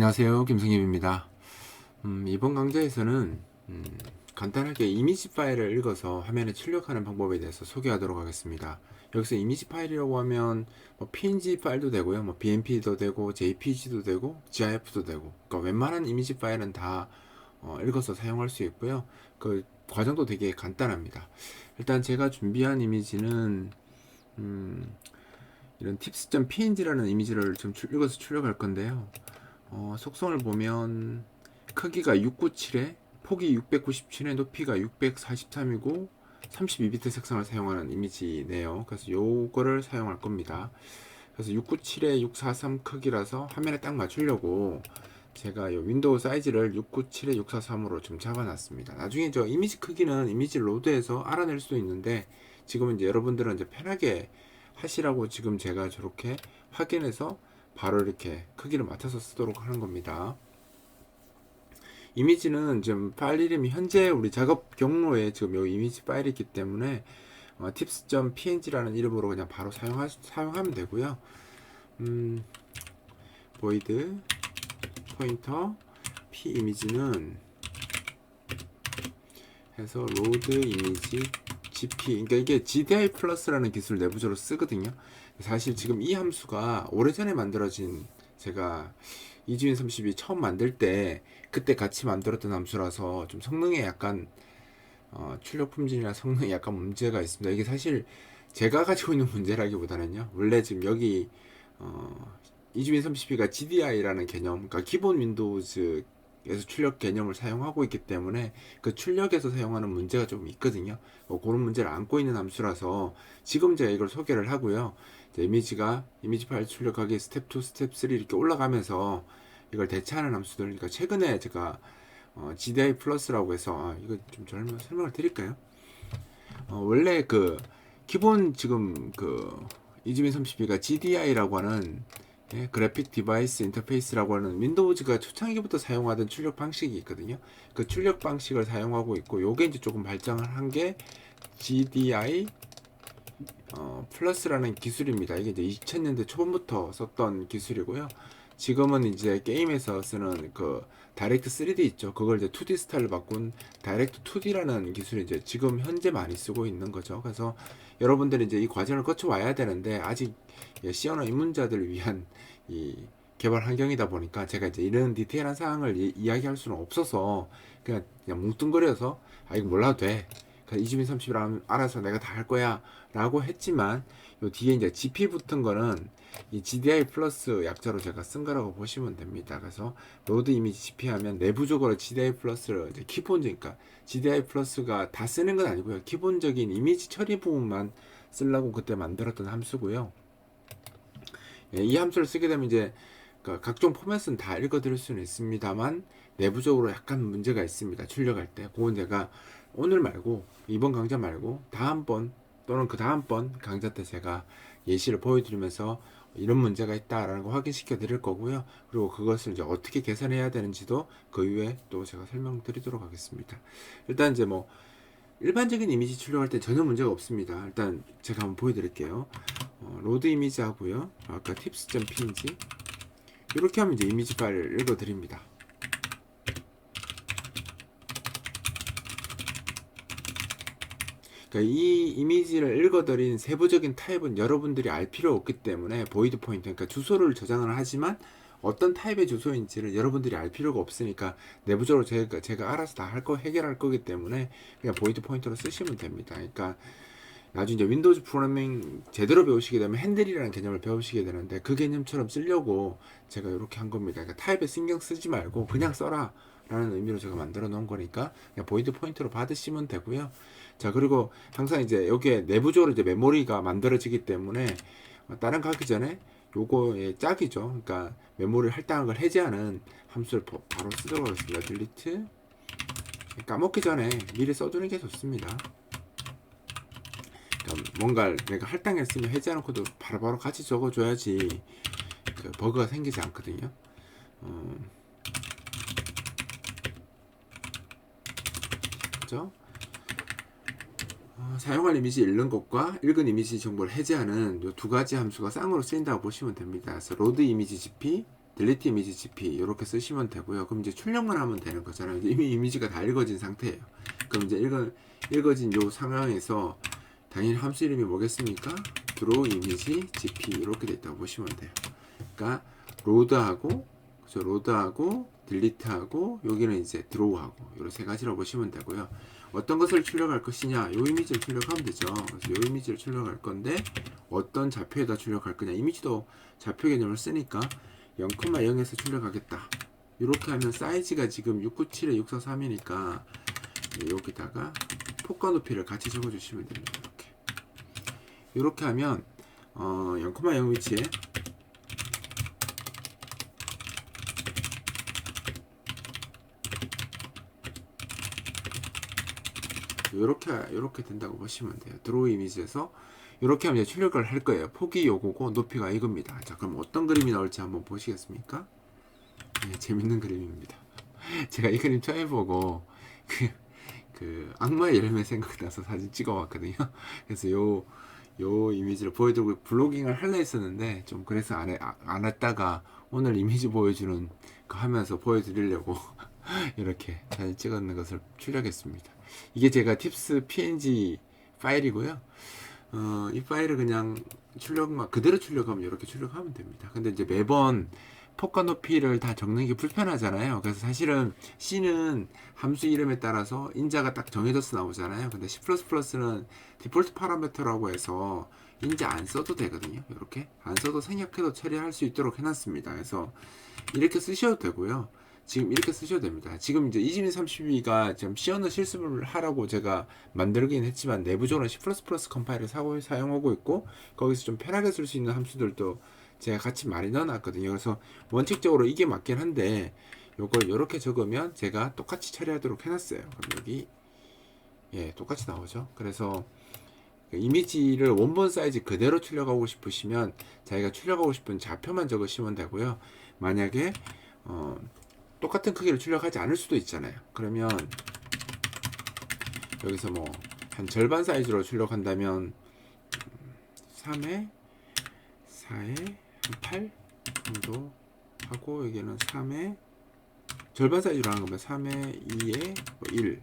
안녕하세요, 김승엽입니다. 이번 강좌에서는 간단하게 이미지 파일을 읽어서 화면에 출력하는 방법에 대해서 소개하도록 하겠습니다. 여기서 이미지 파일이라고 하면 뭐 PNG 파일도 되고요, 뭐 BMP도 되고, JPG도 되고, GIF도 되고, 그러니까 웬만한 이미지 파일은 다 읽어서 사용할 수 있고요. 그 과정도 되게 간단합니다. 일단 제가 준비한 이미지는 이런 tips.png라는 이미지를 좀 읽어서 출력할 건데요. 속성을 보면 크기가 697에 폭이 697에 높이가 643이고 32비트 색상을 사용하는 이미지네요. 그래서 요거를 사용할 겁니다. 그래서 697에 643 크기라서 화면에 딱 맞추려고 제가 요 윈도우 사이즈를 697에 643으로 좀 잡아놨습니다. 나중에 저 이미지 크기는 이미지 로드에서 알아낼 수도 있는데 지금은 이제 여러분들은 이제 편하게 하시라고 지금 제가 저렇게 확인해서 바로 이렇게 크기를 맞춰서 쓰도록 하는 겁니다. 이미지는 지금 파일 이름이 현재 우리 작업 경로에 지금 요 이미지 파일이 있기 때문에 tips.png라는 이름으로 그냥 바로 사용하면 되고요. void 포인터 p 이미지는 해서 load 이미지 gp, 그러니까 이게 GDI 플러스라는 기술 내부적으로 쓰거든요. 사실 지금 이 함수가 오래전에 만들어진, 제가 이주인 32 처음 만들 때 그때 같이 만들었던 함수라서 좀 성능에 약간 출력 품질이나 성능에 약간 문제가 있습니다. 이게 사실 제가 가지고 있는 문제라기보다는요, 원래 지금 여기 이주인 32가 GDI라는 개념, 그러니까 기본 윈도우즈 에서 출력 개념을 사용하고 있기 때문에 그 출력에서 사용하는 문제가 좀 있거든요. 그런 문제를 안고 있는 함수라서 지금 제가 이걸 소개를 하고요. 이미지 파일 출력하기 스텝 2, 스텝 3 이렇게 올라가면서 이걸 대체하는 함수들. 그러니까 최근에 제가 GDI 플러스라고 해서 이거 좀 설명을 드릴까요? 원래 그 기본 지금 그 이즈민 32가 GDI라고 하는 그래픽 디바이스 인터페이스라고 하는 윈도우즈가 초창기부터 사용하던 출력 방식이 있거든요. 그 출력 방식을 사용하고 있고, 요게 이제 조금 발전을 한 게 GDI 플러스라는 기술입니다. 이게 이제 2000년대 초반부터 썼던 기술이고요. 지금은 이제 게임에서 쓰는 그 다이렉트 3D 있죠. 그걸 이제 2D 스타일로 바꾼 다이렉트 2D라는 기술이 이제 지금 현재 많이 쓰고 있는 거죠. 그래서 여러분들이 이제 이 과정을 거쳐 와야 되는데 아직 시언어 입문자들을 위한 이 개발 환경이다 보니까 제가 이제 이런 디테일한 사항을 이야기할 수는 없어서 그냥 뭉뚱그려서 이거 몰라도 돼. 이주민 30을 알아서 내가 다 할 거야 라고 했지만, 요 뒤에 이제 GP 붙은 거는 이 GDI 플러스 약자로 제가 쓴 거라고 보시면 됩니다. 그래서 로드 이미지 GP 하면 내부적으로 GDI 플러스를 이제 기본적이니까 GDI 플러스가 다 쓰는 건 아니고요. 기본적인 이미지 처리 부분만 쓰려고 그때 만들었던 함수고요. 이 함수를 쓰게 되면 이제 각종 포맷은 다 읽어드릴 수는 있습니다만 내부적으로 약간 문제가 있습니다. 출력할 때. 그건 제가 오늘 말고, 이번 강좌 말고 다음번 또는 그 다음번 강좌 때 제가 예시를 보여드리면서 이런 문제가 있다라는 거 확인시켜 드릴 거고요. 그리고 그것을 이제 어떻게 개선해야 되는지도 그 이후에 또 제가 설명드리도록 하겠습니다. 일단 이제 뭐 일반적인 이미지 출력할 때 전혀 문제가 없습니다. 일단 제가 한번 보여드릴게요. 로드 이미지 하고요. 아까 tips.png 이렇게 하면 이제 이미지 파일을 읽어드립니다. 그러니까 이 이미지를 읽어드린 세부적인 타입은 여러분들이 알 필요 없기 때문에 보이드 포인트, 그러니까 주소를 저장을 하지만 어떤 타입의 주소인지를 여러분들이 알 필요가 없으니까 내부적으로 제가 알아서 다 해결할 거기 때문에 그냥 보이드 포인트로 쓰시면 됩니다. 그러니까 나중에 이제 윈도우즈 프로그래밍 제대로 배우시게 되면 핸들이라는 개념을 배우시게 되는데 그 개념처럼 쓰려고 제가 이렇게 한 겁니다. 그러니까 타입에 신경 쓰지 말고 그냥 써라 라는 의미로 제가 만들어 놓은 거니까 그냥 보이드 포인트로 받으시면 되고요. 자, 그리고 항상 이제 여기에 내부적으로 이제 메모리가 만들어지기 때문에 다른 거 하기 전에 요거의 짝이죠. 그러니까 메모리 할당한 걸 해제하는 함수를 바로 쓰도록 하겠습니다. delete. 까먹기 전에 미리 써두는 게 좋습니다. 그러니까 뭔가 내가 할당했으면 해제하는 코드 바로바로 같이 적어줘야지 그 버그가 생기지 않거든요. 그죠? 사용할 이미지 읽는 것과 읽은 이미지 정보를 해제하는 이 두 가지 함수가 쌍으로 쓰인다고 보시면 됩니다. 그래서 load 이미지 gp, 딜리트 이미지 GP 이렇게 쓰시면 되고요. 그럼 이제 출력만 하면 되는 거잖아요. 이미 이미지가 다 읽어진 상태예요. 그럼 이제 읽어진 요 상황에서 당연히 함수 이름이 뭐겠습니까? draw 이미지 GP 이렇게 돼 있다고 보시면 돼요. 그러니까 로드하고 그죠? 로드하고 딜리트하고 여기는 이제 드로우하고 이런 세 가지라고 보시면 되고요. 어떤 것을 출력할 것이냐? 요 이미지를 출력하면 되죠. 그래서 요 이미지를 출력할 건데 어떤 좌표에다 출력할 거냐? 이미지도 좌표 개념을 쓰니까 0,0에서 출력하겠다. 이렇게 하면 사이즈가 지금 697에 643이니까 여기다가 폭과 높이를 같이 적어주시면 됩니다. 이렇게 하면 0,0 위치에 요렇게 된다고 보시면 돼요. 드로우 이미지에서 이렇게 하면 이제 출력을 할 거예요. 폭이 요거고 높이가 이겁니다. 자, 그럼 어떤 그림이 나올지 한번 보시겠습니까? 네, 재밌는 그림입니다. 제가 이 그림 처음 보고 그 악마의 열매 생각나서 사진 찍어왔거든요. 그래서 요 이미지를 보여드리고 블로깅을 하려 했었는데 좀 그래서 안 했다가 오늘 이미지 보여주는 거 하면서 보여드리려고 이렇게 사진 찍었는 것을 출력했습니다. 이게 제가 팁스 png 파일이고요. 이 파일을 그냥 그대로 출력하면 이렇게 출력하면 됩니다. 근데 이제 매번 폭과 높이를 다 적는 게 불편하잖아요. 그래서 사실은 C는 함수 이름에 따라서 인자가 딱 정해져서 나오잖아요. 근데 C++는 디폴트 파라미터라고 해서 인자 안 써도 되거든요. 이렇게 안 써도 생략해도 처리할 수 있도록 해놨습니다. 그래서 이렇게 쓰셔도 되고요. 지금 이렇게 쓰셔도 됩니다. 지금 이제 이지민 32가 지금 C 언어 실습을 하라고 제가 만들긴 했지만 내부적으로 C++ 컴파일을 사용하고 있고 거기서 좀 편하게 쓸 수 있는 함수들도 제가 같이 많이 넣어놨거든요. 그래서 원칙적으로 이게 맞긴 한데 요걸 이렇게 적으면 제가 똑같이 처리하도록 해놨어요. 그럼 여기 똑같이 나오죠. 그래서 이미지를 원본 사이즈 그대로 출력하고 싶으시면 자기가 출력하고 싶은 좌표만 적으시면 되고요. 만약에 똑같은 크기를 출력하지 않을 수도 있잖아요. 그러면 여기서 뭐 한 절반 사이즈로 출력한다면 3에 4에 한 8 정도 하고 여기는 3에 절반 사이즈로 하는 거면 3에 2에 1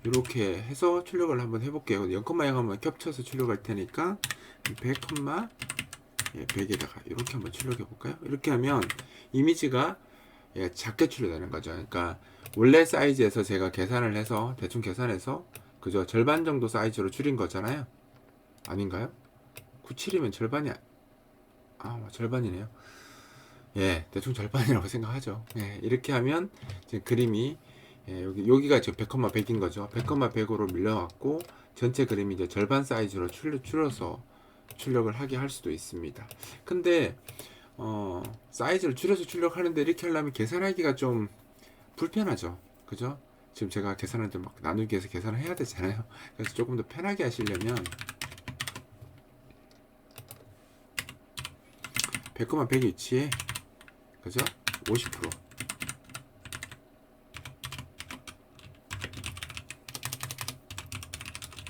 이렇게 해서 출력을 한번 해볼게요. 0,0 한번 겹쳐서 출력할 테니까 100, 100에다가 이렇게 한번 출력해 볼까요? 이렇게 하면 이미지가 작게 출력되는 거죠. 그러니까 원래 사이즈에서 제가 계산을 해서 대충 계산해서 그죠? 절반 정도 사이즈로 줄인 거잖아요. 아닌가요? 97이면 절반이 절반이네요. 대충 절반이라고 생각하죠. 이렇게 하면 지금 그림이 여기가 지금 100,100인 거죠. 100,100으로 밀려왔고 전체 그림이 이제 절반 사이즈로 줄여서 출력을 하게 할 수도 있습니다. 근데 사이즈를 줄여서 출력하는데 이렇게 하려면 계산하기가 좀 불편하죠. 그죠? 지금 제가 계산할 때 막 나누기 해서 계산을 해야 되잖아요. 그래서 조금 더 편하게 하시려면 100,100 위치에 그죠? 50%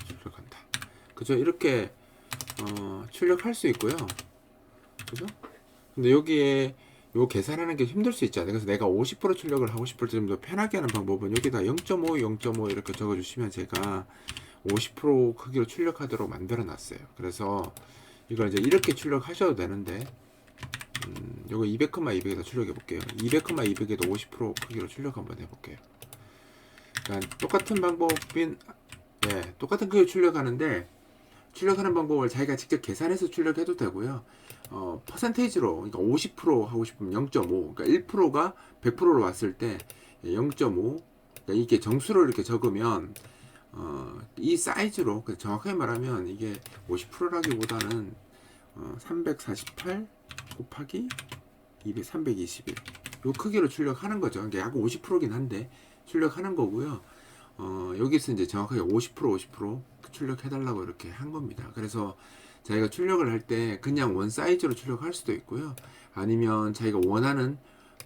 출력한다. 그죠? 이렇게 출력할 수 있고요. 그죠? 근데 여기에 요 계산하는 게 힘들 수 있잖아요. 그래서 내가 50% 출력을 하고 싶을 때 좀 더 편하게 하는 방법은 여기다 0.5, 0.5 이렇게 적어주시면 제가 50% 크기로 출력하도록 만들어 놨어요. 그래서 이걸 이제 이렇게 출력하셔도 되는데 요거 200,200에다 출력해 볼게요. 200,200에도 50% 크기로 출력 한번 해볼게요. 그러니까 똑같은 방법인 똑같은 크기로 출력하는데 출력하는 방법을 자기가 직접 계산해서 출력해도 되고요. 퍼센테이지로 그러니까 50% 하고 싶으면 0.5 그러니까 1%가 100%로 왔을 때 0.5 그러니까 이게 정수를 이렇게 적으면 이 사이즈로 정확하게 말하면 이게 50%라기보다는 348 곱하기 321 요 크기로 출력하는 거죠. 그러니까 약 50%긴 한데 출력하는 거고요. 여기서 이제 정확하게 50% 출력해달라고 이렇게 한 겁니다. 그래서 자기가 출력을 할 때 그냥 원 사이즈로 출력할 수도 있고요. 아니면 자기가 원하는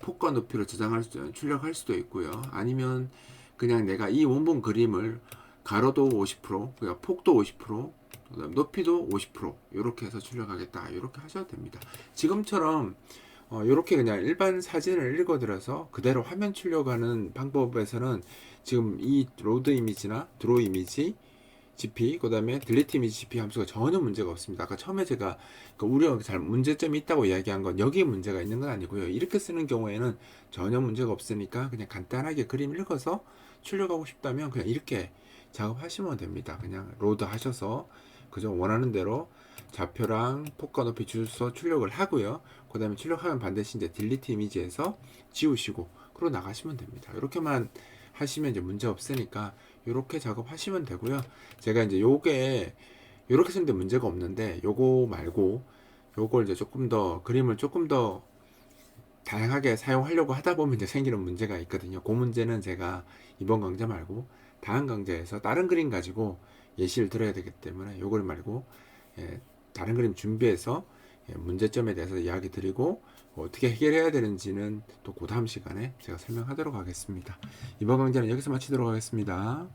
폭과 높이로 출력할 수도 있고요. 아니면 그냥 내가 이 원본 그림을 가로도 50%, 그러니까 폭도 50%, 그다음 높이도 50% 이렇게 해서 출력하겠다. 이렇게 하셔도 됩니다. 지금처럼 이렇게 그냥 일반 사진을 읽어들어서 그대로 화면 출력하는 방법에서는 지금 이 로드 이미지나 드로우 이미지 GP, 그 다음에 딜리트 이미지 GP 함수가 전혀 문제가 없습니다. 아까 처음에 제가 그 문제점이 있다고 이야기한 건 여기에 문제가 있는 건 아니고요. 이렇게 쓰는 경우에는 전혀 문제가 없으니까 그냥 간단하게 그림 읽어서 출력하고 싶다면 그냥 이렇게 작업하시면 됩니다. 그냥 로드 하셔서 그저 원하는 대로 좌표랑 폭과 높이 주셔서 출력을 하고요. 그 다음에 출력하면 반드시 이제 딜리트 이미지에서 지우시고 그러고 나가시면 됩니다. 이렇게만 하시면 이제 문제 없으니까 이렇게 작업하시면 되고요. 제가 이제 요게 이렇게 쓰는데 문제가 없는데 요거 말고 요걸 이제 조금 더 그림을 조금 더 다양하게 사용하려고 하다 보면 이제 생기는 문제가 있거든요. 그 문제는 제가 이번 강좌 말고 다음 강좌에서 다른 그림 가지고 예시를 들어야 되기 때문에 요걸 말고 다른 그림 준비해서 문제점에 대해서 이야기 드리고 어떻게 해결해야 되는지는 또 그 다음 시간에 제가 설명하도록 하겠습니다. 이번 강좌는 여기서 마치도록 하겠습니다.